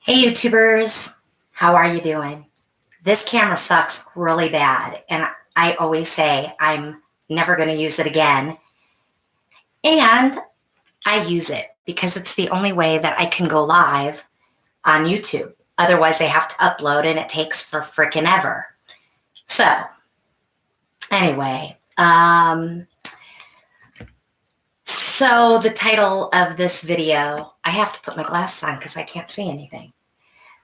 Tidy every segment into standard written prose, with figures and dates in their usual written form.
Hey YouTubers, how are you doing? This camera sucks really bad, and I always say I'm never going to use it again. And I use it because it's the only way that I can go live on YouTube. Otherwise, I have to upload and it takes for frickin' ever. So, anyway, so the title of this video, I have to put my glasses on because I can't see anything.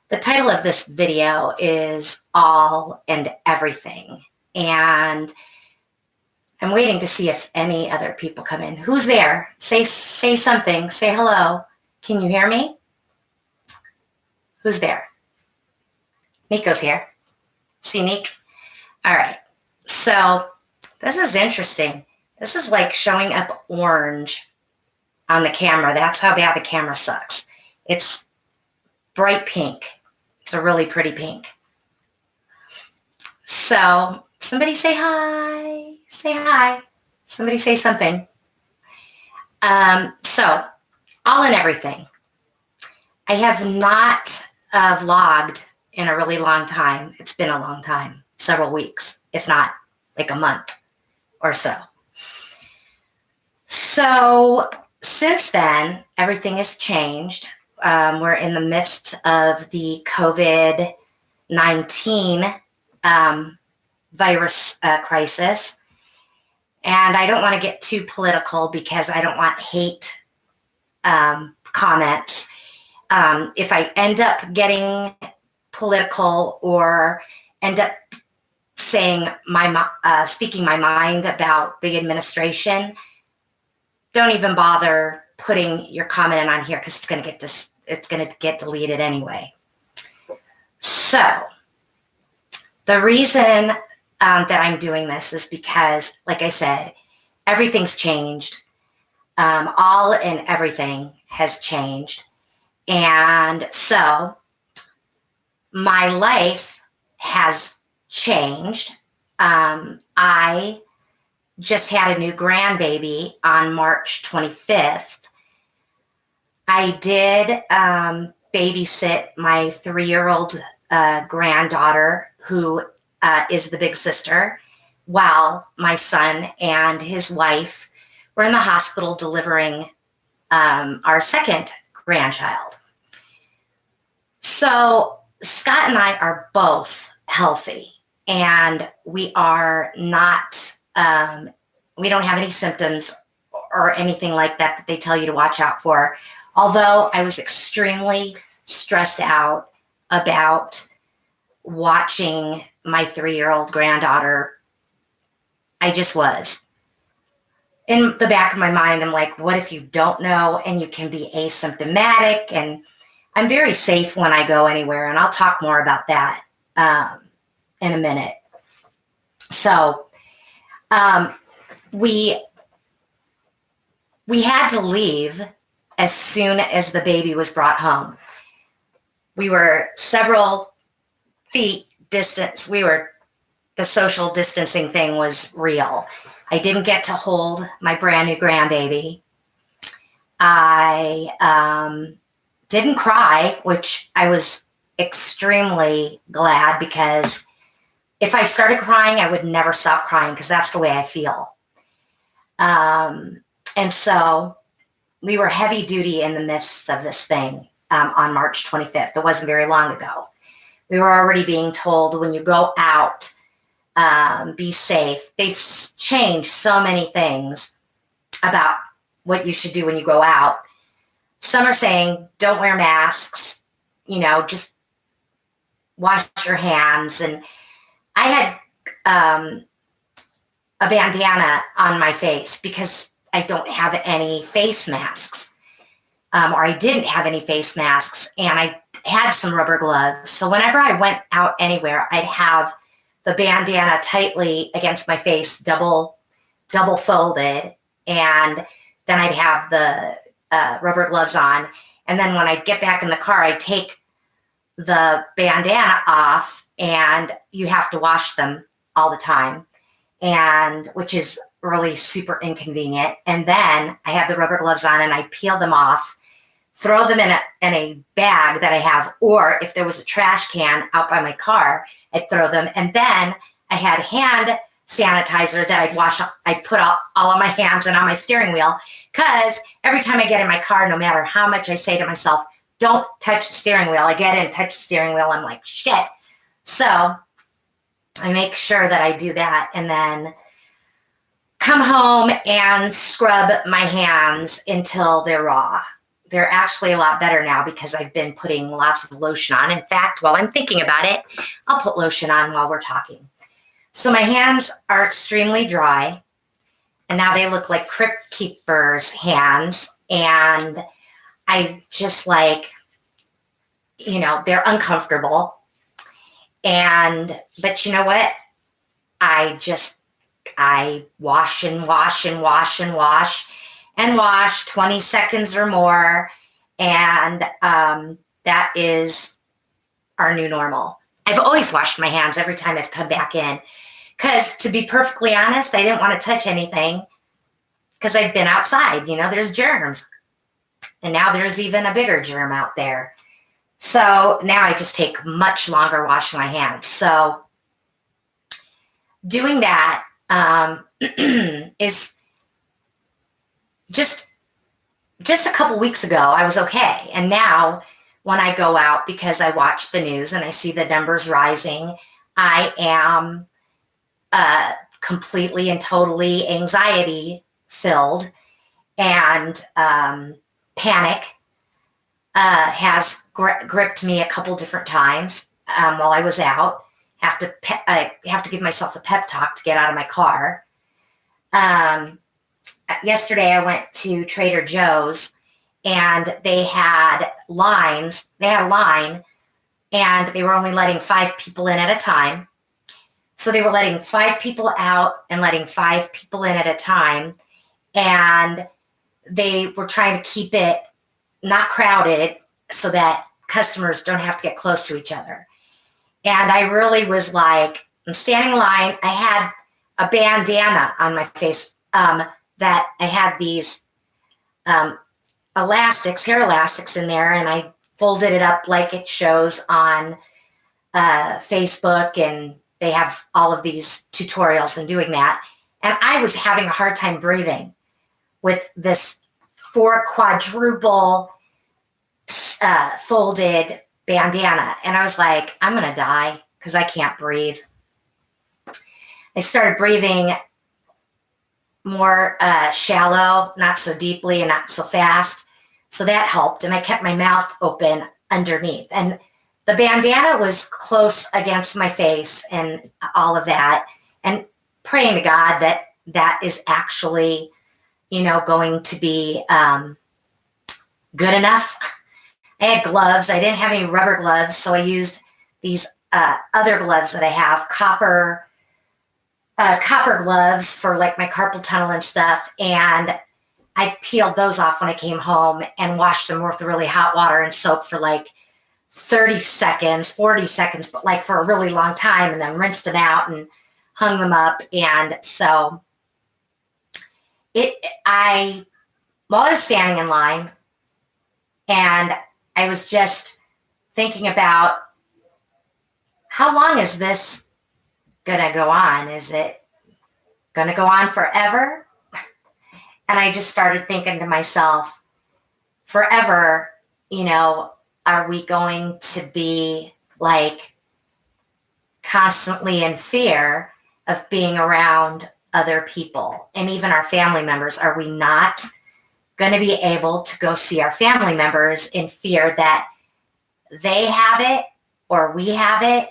The title of this video is All and Everything, and I'm waiting to see if any other people come in. Who's there? Say something. Say hello. Can you hear me? Who's there? Nico's here. See Nick? All right. So this is interesting. This is like showing up orange on the camera. That's how bad the camera sucks. It's bright pink. It's a really pretty pink. So somebody say hi. Say hi. Somebody say something. So all and everything. I have not vlogged in a really long time. It's been a long time, several weeks, if not like a month or so. So since then, everything has changed. We're in the midst of the COVID-19 virus crisis. And I don't want to get too political because I don't want hate comments. If I end up getting political or end up saying speaking my mind about the administration, don't even bother putting your comment on here because it's going to get deleted anyway. So the reason that I'm doing this is because, like I said, everything's changed. All and everything has changed. And so my life has changed. I just had a new grandbaby on March 25th. I did babysit my 3-year-old granddaughter, who is the big sister, while my son and his wife were in the hospital delivering our second grandchild. So Scott and I are both healthy, and we are not, we don't have any symptoms or anything like that that they tell you to watch out for. Although I was extremely stressed out about watching my 3-year-old granddaughter. I just was. In the back of my mind, I'm like, what if you don't know and you can be asymptomatic? And I'm very safe when I go anywhere, and I'll talk more about that in a minute. So we had to leave as soon as the baby was brought home. We were several feet distance. The social distancing thing was real. I didn't get to hold my brand new grandbaby. I didn't cry, which I was extremely glad, because if I started crying, I would never stop crying because that's the way I feel. And so we were heavy duty in the midst of this thing on March 25th. It wasn't very long ago. We were already being told, when you go out, be safe. They've changed so many things about what you should do when you go out. Some are saying, don't wear masks, just wash your hands. And I had a bandana on my face because I don't have any face masks, or I didn't have any face masks, and I had some rubber gloves. So whenever I went out anywhere, I'd have the bandana tightly against my face, double folded, and then I'd have the rubber gloves on. And then when I'd get back in the car, I'd take the bandana off, and you have to wash them all the time, and which is really super inconvenient. And then I had the rubber gloves on, and I peel them off throw them in a bag that I have, or if there was a trash can out by my car, I'd throw them. And then I had hand sanitizer that I'd put all of my hands and on my steering wheel, because every time I get in my car, no matter how much I say to myself, don't touch the steering wheel, I get in, touch the steering wheel, I'm like, shit. So I make sure that I do that, and then come home and scrub my hands until they're raw. They're actually a lot better now because I've been putting lots of lotion on. In fact, while I'm thinking about it, I'll put lotion on while we're talking. So my hands are extremely dry, and now they look like Crypt Keeper's hands, and I just like, they're uncomfortable. But you know what? I wash and wash and wash and wash and wash 20 seconds or more. And that is our new normal. I've always washed my hands every time I've come back in, because to be perfectly honest, I didn't want to touch anything because I've been outside. There's germs. And now there's even a bigger germ out there. So now I just take much longer washing my hands. So doing that is just a couple weeks ago, I was okay. And now when I go out, because I watch the news and I see the numbers rising, I am completely and totally anxiety filled, and panic has gripped me a couple different times while I was out. I have to give myself a pep talk to get out of my car. Yesterday I went to Trader Joe's, and they had lines. They had a line, and they were only letting 5 people in at a time. So they were letting 5 people out and letting 5 people in at a time. And they were trying to keep it not crowded so that customers don't have to get close to each other. And I really was like, I'm standing in line. I had a bandana on my face that I had these elastics, hair elastics in there, and I folded it up like it shows on Facebook, and they have all of these tutorials in doing that. And I was having a hard time breathing with this 4 quadruple folded bandana. And I was like, I'm going to die because I can't breathe. I started breathing more shallow, not so deeply and not so fast. So that helped. And I kept my mouth open underneath. And the bandana was close against my face and all of that. And praying to God that that is actually, going to be good enough. I had gloves. I didn't have any rubber gloves, so I used these other gloves that I have, copper gloves for like my carpal tunnel and stuff. And I peeled those off when I came home and washed them with really hot water and soap for like 30 seconds, 40 seconds, but like for a really long time, and then rinsed them out and hung them up. And so while I was standing in line, and I was just thinking about, how long is this going to go on? Is it going to go on forever? And I just started thinking to myself, forever, are we going to be like constantly in fear of being around other people and even our family members? Are we not going to be able to go see our family members in fear that they have it or we have it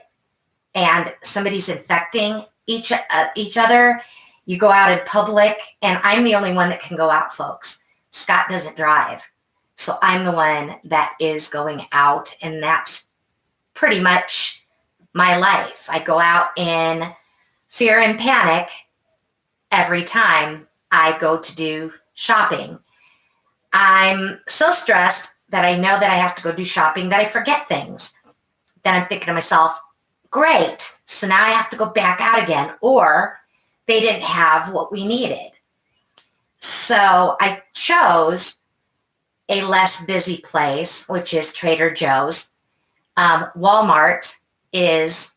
and somebody's infecting each other? You go out in public, and I'm the only one that can go out, folks. Scott doesn't drive. So I'm the one that is going out, and that's pretty much my life. I go out in fear and panic every time I go to do shopping. I'm so stressed that I know that I have to go do shopping that I forget things. Then I'm thinking to myself, great, so now I have to go back out again, or they didn't have what we needed. So I chose a less busy place, which is Trader Joe's. Walmart is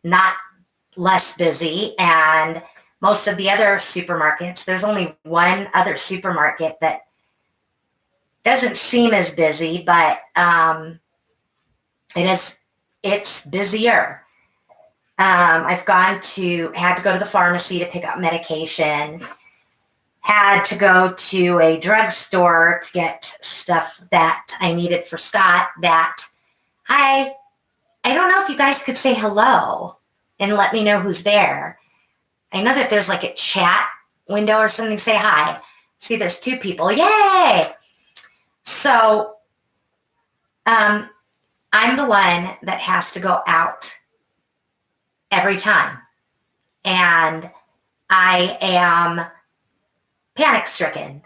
not less busy, and most of the other supermarkets, there's only one other supermarket that doesn't seem as busy, but it's busier. I've had to go to the pharmacy to pick up medication, had to go to a drugstore to get stuff that I needed for Scott that I don't know if you guys could say hello and let me know who's there. I know that there's like a chat window or something. Say hi. See, there's 2 people. Yay! So I'm the one that has to go out every time. And I am panic stricken.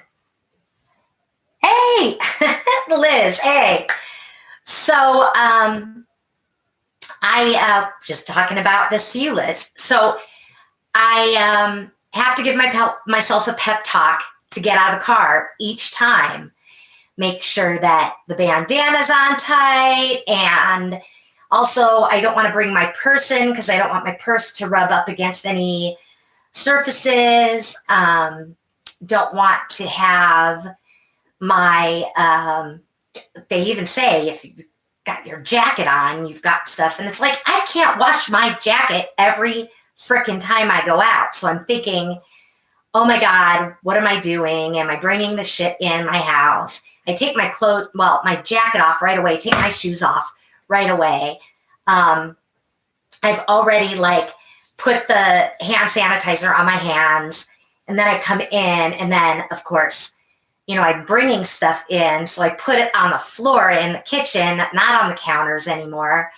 Hey, Liz, hey. So I just talking about this to you, Liz. So I have to give myself a pep talk to get out of the car each time. Make sure that the bandana's on tight, and also I don't want to bring my purse in because I don't want my purse to rub up against any surfaces. Don't want to have my, they even say if you've got your jacket on, you've got stuff, and it's like, I can't wash my jacket every freaking time I go out. So I'm thinking, oh my God, what am I doing? Am I bringing the shit in my house? I take my my jacket off right away, take my shoes off right away. I've already put the hand sanitizer on my hands, and then I come in, and then of course, I'm bringing stuff in. So I put it on the floor in the kitchen, not on the counters anymore.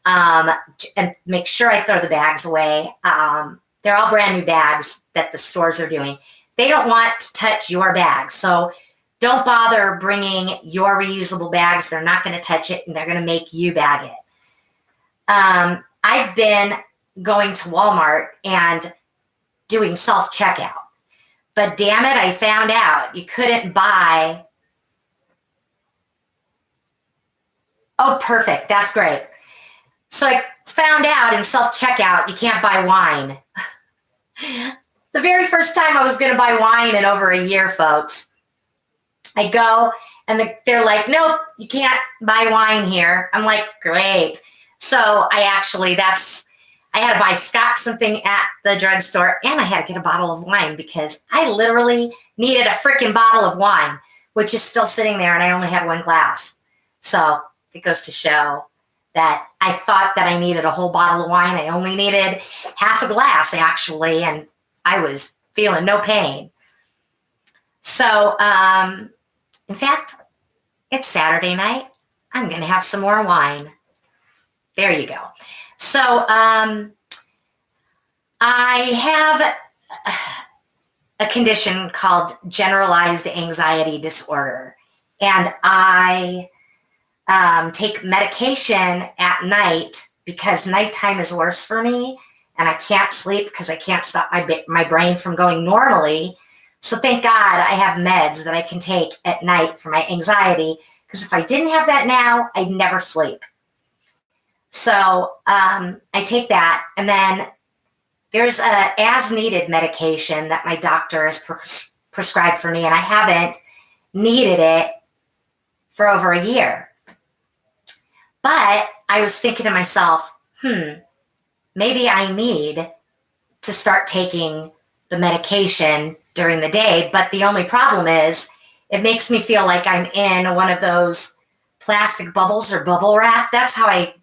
And make sure I throw the bags away. They're all brand new bags that the stores are doing. They don't want to touch your bags. So don't bother bringing your reusable bags. They're not going to touch it, and they're going to make you bag it. I've been going to Walmart and doing self-checkout. But damn it, I found out you couldn't buy. Oh, perfect. That's great. So I found out in self-checkout, you can't buy wine. The very first time I was going to buy wine in over a year, folks. I go and they're like, nope, you can't buy wine here. I'm like, great. So I had to buy Scott something at the drugstore, and I had to get a bottle of wine because I literally needed a freaking bottle of wine, which is still sitting there, and I only had 1 glass. So it goes to show that I thought that I needed a whole bottle of wine. I only needed half a glass, actually, and I was feeling no pain. So, in fact, it's Saturday night. I'm going to have some more wine. There you go. So, I have a condition called generalized anxiety disorder, and I take medication at night because nighttime is worse for me, and I can't sleep because I can't stop my brain from going normally. So thank God I have meds that I can take at night for my anxiety, because if I didn't have that now, I'd never sleep. So I take that, and then there's a as-needed medication that my doctor has prescribed for me, and I haven't needed it for over a year. But I was thinking to myself, maybe I need to start taking the medication during the day. But the only problem is it makes me feel like I'm in one of those plastic bubbles or bubble wrap. That's how I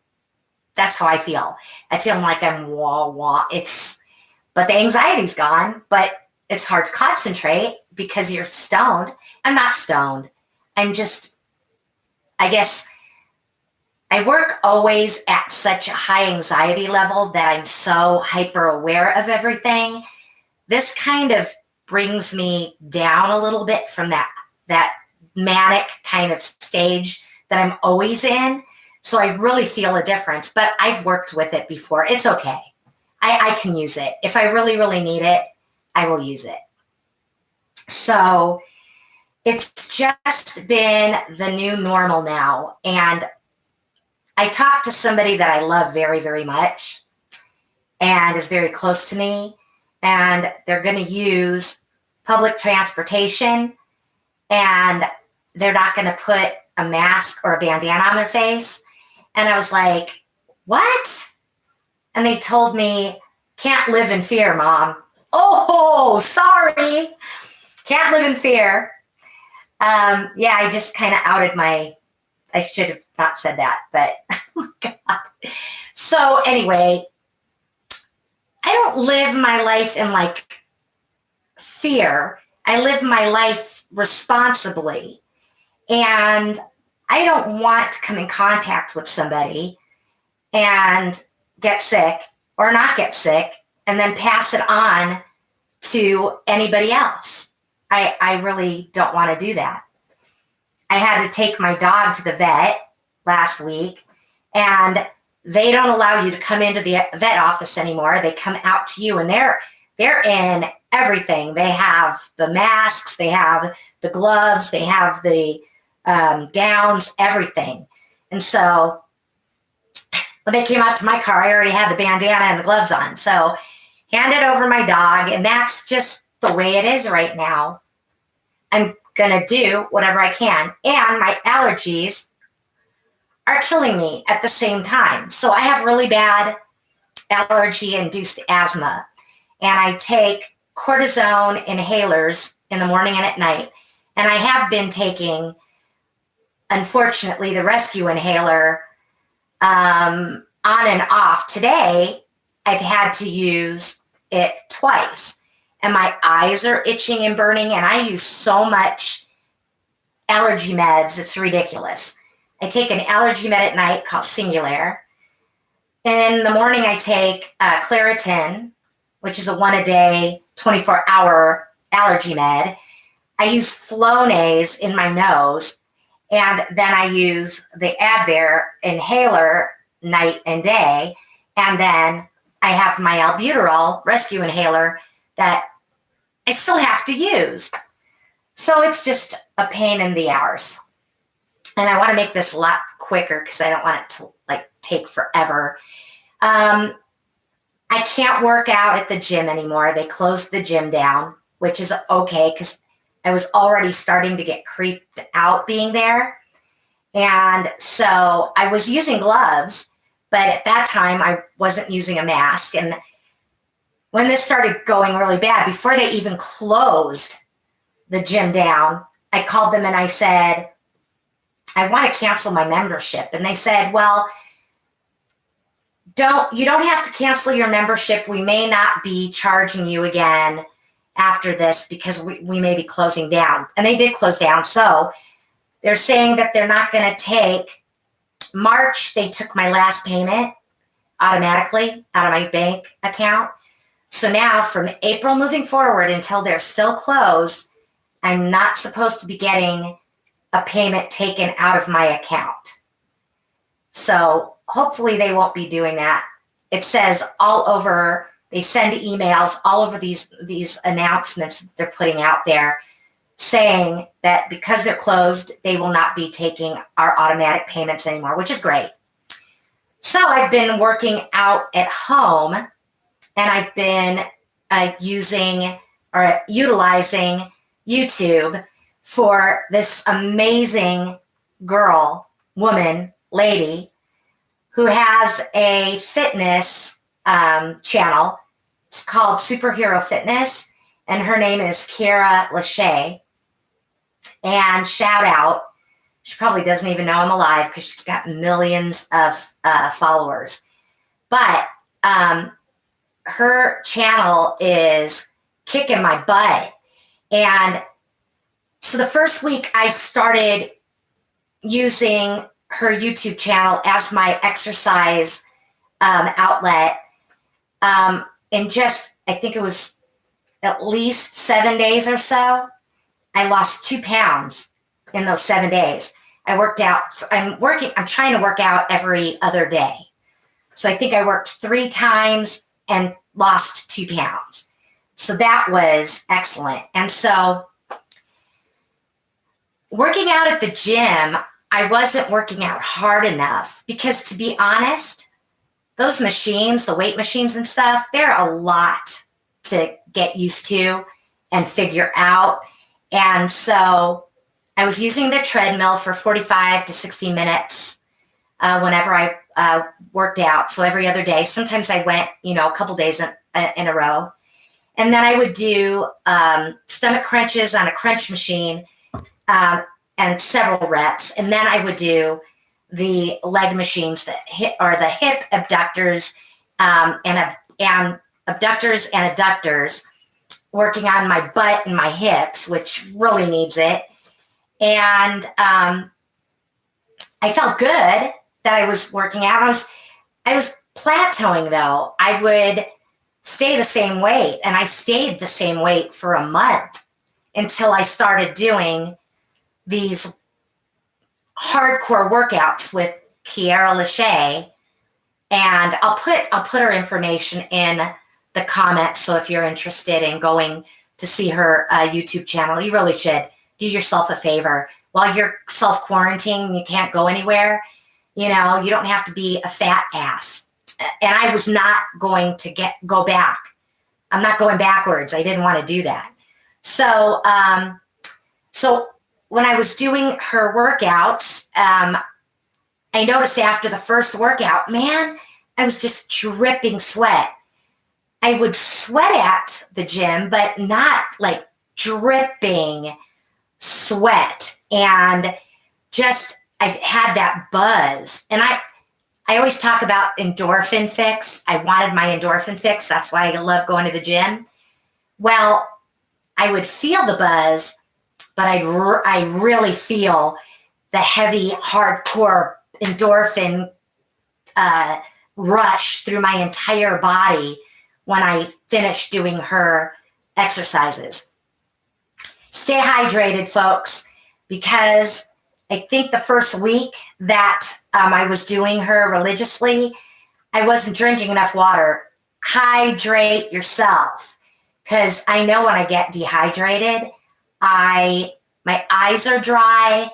feel. I feel like I'm wah. But the anxiety's gone, but it's hard to concentrate because you're stoned. I'm not stoned. I guess I work always at such a high anxiety level that I'm so hyper aware of everything. This kind of brings me down a little bit from that manic kind of stage that I'm always in. So I really feel a difference, but I've worked with it before. It's okay. I can use it. If I really, really need it, I will use it. So It's just been the new normal now. And I talked to somebody that I love very, very much and is very close to me. And they're going to use public transportation, and they're not going to put a mask or a bandana on their face. And I was like, what? And they told me, can't live in fear, Mom. Oh, sorry. Can't live in fear. Yeah, I just kind of outed I should have not said that, but oh my God. So anyway, I don't live my life in like fear. I live my life responsibly. And I don't want to come in contact with somebody and get sick or not get sick and then pass it on to anybody else. I really don't want to do that. I had to take my dog to the vet last week, and they don't allow you to come into the vet office anymore. They come out to you, and they're in everything. They have the masks, they have the gloves, they have the gowns, everything. And so when they came out to my car, I already had the bandana and the gloves on. So handed over my dog, and that's just the way it is right now. I'm going to do whatever I can. And my allergies are killing me at the same time. So I have really bad allergy-induced asthma. And I take cortisone inhalers in the morning and at night. And I have been taking, unfortunately, the rescue inhaler on and off. Today, I've had to use it twice. And my eyes are itching and burning. And I use so much allergy meds, it's ridiculous. I take an allergy med at night called Singulair. In the morning, I take Claritin, which is a one-a-day, 24-hour allergy med. I use Flonase in my nose, and then I use the Advair inhaler night and day, and then I have my albuterol rescue inhaler that I still have to use. So it's just a pain in the arse. And I want to make this a lot quicker because I don't want it to take forever. I can't work out at the gym anymore. They closed the gym down, which is okay because I was already starting to get creeped out being there. And so I was using gloves, but at that time I wasn't using a mask. And when this started going really bad, before they even closed the gym down, I called them and I said, I want to cancel my membership. And they said, well, you don't have to cancel your membership. We may not be charging you again after this because we may be closing down. And they did close down. So they're saying that they're not going to take March. They took my last payment automatically out of my bank account. So now from April moving forward until they're still closed, I'm not supposed to be getting a payment taken out of my account. So hopefully they won't be doing that. It says all over, they send emails all over these announcements they're putting out there saying that because they're closed, they will not be taking our automatic payments anymore, which is great. So I've been working out at home, and I've been utilizing YouTube for this amazing lady who has a fitness channel. It's called Superhero Fitness, and her name is Kiara Lachey. And shout out, she probably doesn't even know I'm alive because she's got millions of followers. But her channel is kicking my butt. And so the first week I started using her YouTube channel as my exercise outlet. In just, I think it was at least 7 days or so, I lost 2 pounds in those 7 days. I worked out, I'm trying to work out every other day. So I think I worked 3 times and lost 2 pounds. So that was excellent. And so working out at the gym, I wasn't working out hard enough because, to be honest, those machines, the weight machines and stuff, they're a lot to get used to and figure out. And so I was using the treadmill for 45 to 60 minutes whenever I worked out. So every other day. Sometimes I went, a couple days in a row. And then I would do stomach crunches on a crunch machine and several reps. And then I would do the leg machines, the hip abductors and abductors and adductors, working on my butt and my hips, which really needs it. And I felt good that I was working out. I was plateauing though. I would stay the same weight, and I stayed the same weight for a month until I started doing these hardcore workouts with Kiara Lachey. And I'll put her information in the comments. So if you're interested in going to see her YouTube channel, you really should do yourself a favor. While you're self-quarantining, you can't go anywhere. You don't have to be a fat ass. And I was not going to go back. I'm not going backwards. I didn't want to do that. So, so when I was doing her workouts, I noticed after the first workout, man, I was just dripping sweat. I would sweat at the gym, but not like dripping sweat. And just, I've had that buzz. And I always talk about endorphin fix. I wanted my endorphin fix. That's why I love going to the gym. Well, I would feel the buzz, but I really feel the heavy, hardcore endorphin rush through my entire body when I finish doing her exercises. Stay hydrated, folks, because I think the first week that I was doing her religiously, I wasn't drinking enough water. Hydrate yourself, because I know when I get dehydrated, my eyes are dry,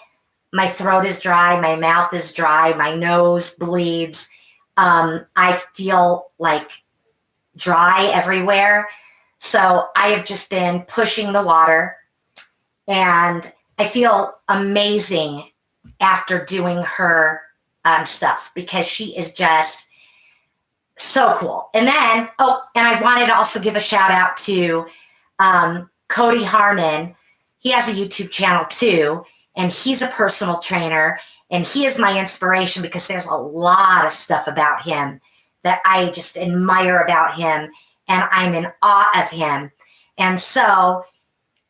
my throat is dry, my mouth is dry, my nose bleeds. I feel like dry everywhere. So I have just been pushing the water, and I feel amazing after doing her stuff, because she is just so cool. And then, and I wanted to also give a shout out to Cody Harmon. He has a YouTube channel too, and he's a personal trainer, and he is my inspiration because there's a lot of stuff about him that I just admire about him, and I'm in awe of him. And so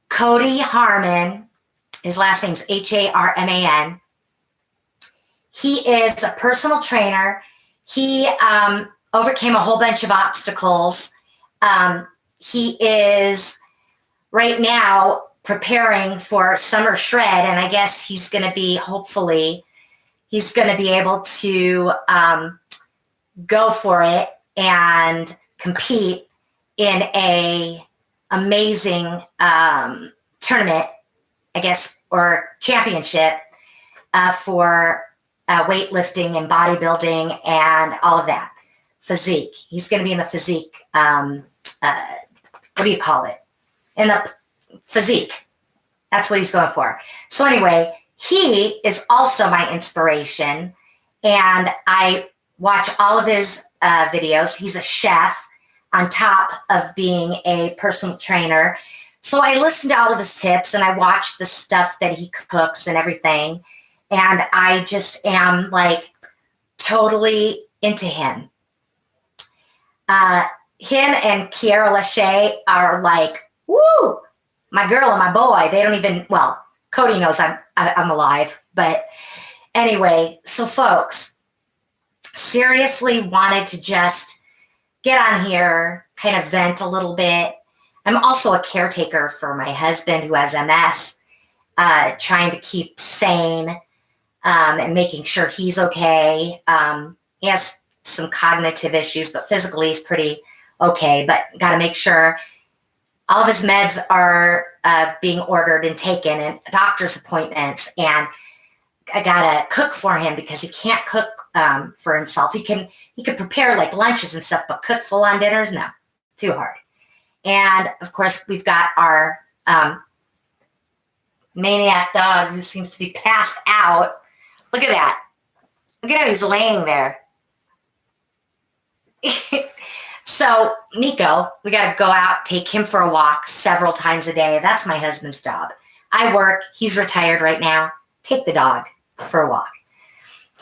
Cody Harmon, his last name's Harman. He is a personal trainer. He overcame a whole bunch of obstacles. He is right now preparing for Summer Shred, and I guess he's going to be, hopefully, he's going to be able to go for it and compete in a amazing tournament, I guess, or championship for weightlifting and bodybuilding and all of that. Physique. He's going to be in the physique. What do you call it? In the physique. That's what he's going for. So anyway, he is also my inspiration, and I watch all of his videos. He's a chef on top of being a personal trainer. So I listen to all of his tips, and I watch the stuff that he cooks and everything. And I just am like totally into him. Him and Kiara Lachey are like, woo, my girl and my boy. They don't even, well, Cody knows I'm alive. But anyway, so folks, seriously wanted to just get on here, kind of vent a little bit. I'm also a caretaker for my husband who has MS, trying to keep sane and making sure he's okay. He has some cognitive issues, but physically he's pretty okay. But got to make sure all of his meds are being ordered and taken, and doctor's appointments, and I gotta cook for him because he can't cook for himself. He could prepare like lunches and stuff, but cook full on dinners, no, too hard. And of course, we've got our maniac dog who seems to be passed out. Look at that. Look at how he's laying there. So Nico, we got to go out, take him for a walk several times a day. That's my husband's job. I work. He's retired right now. Take the dog for a walk.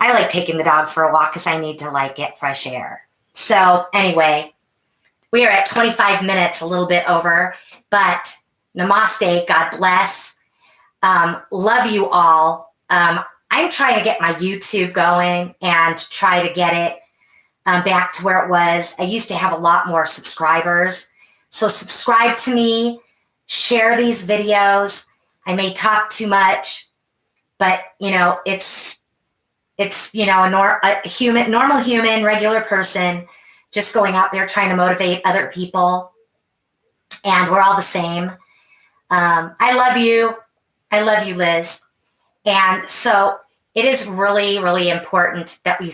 I like taking the dog for a walk because I need to like get fresh air. So anyway, we are at 25 minutes, a little bit over, but namaste. God bless. Love you all. I'm trying to get my YouTube going and try to get it back to where it was. I used to have a lot more subscribers. So subscribe to me, share these videos. I may talk too much, but it's a normal human, regular person, just going out there trying to motivate other people. And we're all the same. I love you. I love you, Liz. And so it is really, really important that we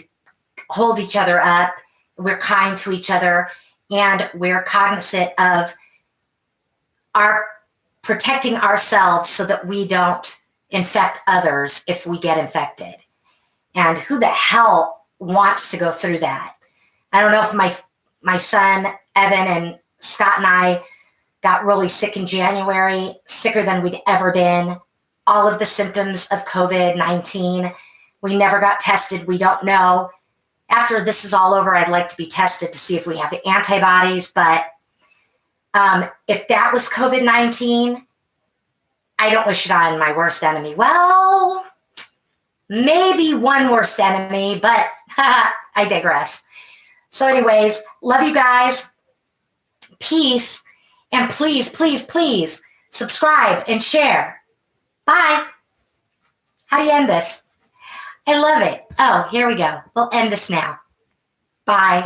hold each other up. We're kind to each other, and we're cognizant of our protecting ourselves so that we don't infect others if we get infected. And who the hell wants to go through that? I don't know if my son, Evan, and Scott and I got really sick in January, sicker than we'd ever been. All of the symptoms of COVID-19. We never got tested. We don't know. After this is all over, I'd like to be tested to see if we have antibodies. But if that was COVID-19, I don't wish it on my worst enemy. Well, maybe one worst enemy, but I digress. So anyways, love you guys. Peace. And please, please, please subscribe and share. Bye. How do you end this? I love it. Oh, here we go. We'll end this now. Bye.